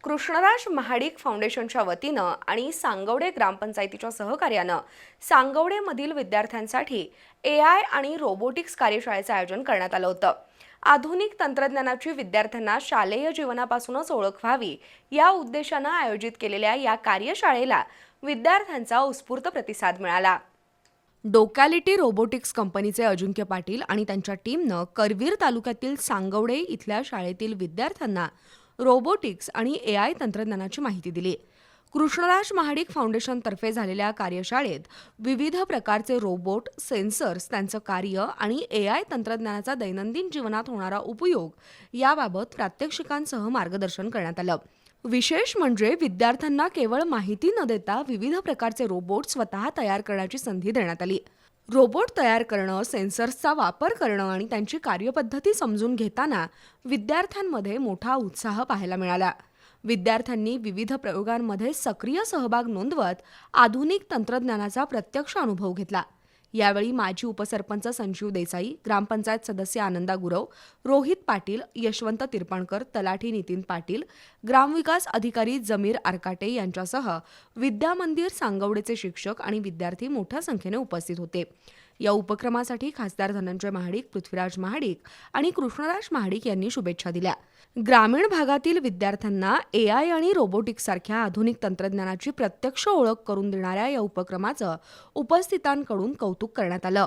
कृष्णराज महाडिक फाउंडेशनच्या वतीनं आणि सांगवडे ग्रामपंचायतीच्या सहकार्यानं सांगवडेमधील विद्यार्थ्यांसाठी AI आणि रोबोटिक्स कार्यशाळेचं आयोजन करण्यात आलं होतं। आधुनिक तंत्रज्ञानाची विद्यार्थ्यांना शालेय जीवनापासूनच ओळख व्हावी या उद्देशानं आयोजित केलेल्या या कार्यशाळेला विद्यार्थ्यांचा उत्स्फूर्त प्रतिसाद मिळाला। डोकॅलिटी रोबोटिक्स कंपनीचे अजिंक्य पाटील आणि त्यांच्या टीमनं करवीर तालुक्यातील सांगवडे इथल्या शाळेतील विद्यार्थ्यांना रोबोटिक्स आणि AI तंत्रज्ञानाची माहिती दिली। कृष्णराज महाडिक फाउंडेशनतर्फे झालेल्या कार्यशाळेत विविध प्रकारचे रोबोट, सेन्सर्स, त्यांचं कार्य आणि AI तंत्रज्ञानाचा दैनंदिन जीवनात होणारा उपयोग याबाबत प्रात्यक्षिकांसह मार्गदर्शन करण्यात आलं। विशेष म्हणजे विद्यार्थ्यांना केवळ माहिती न देता विविध प्रकारचे रोबोट स्वतः तयार करण्याची संधी देण्यात आली। रोबोट तयार करणं, सेन्सर्सचा वापर करणं आणि त्यांची कार्यपद्धती समजून घेताना विद्यार्थ्यांमध्ये मोठा उत्साह पाहायला मिळाला। विद्यार्थ्यांनी विविध प्रयोगांमध्ये सक्रिय सहभाग नोंदवत आधुनिक तंत्रज्ञानाचा प्रत्यक्ष अनुभव घेतला। यावेळी माजी उपसरपंच संजीव देसाई, ग्रामपंचायत सदस्य आनंदा गुरव, रोहित पाटील, यशवंत तिरपणकर, तलाठी नितीन पाटील, ग्रामविकास अधिकारी जमीर आरकाटे यांच्यासह विद्यामंदिर सांगवडेचे शिक्षक आणि विद्यार्थी मोठ्या संख्येने उपस्थित होते। या उपक्रमासाठी खासदार धनंजय महाडिक, पृथ्वीराज महाडिक आणि कृष्णराज महाडिक यांनी शुभेच्छा दिल्या। ग्रामीण भागातील विद्यार्थ्यांना AI आणि रोबोटिक्ससारख्या आधुनिक तंत्रज्ञानाची प्रत्यक्ष ओळख करून देणाऱ्या या उपक्रमाचं उपस्थितांकडून कौतुक करण्यात आलं।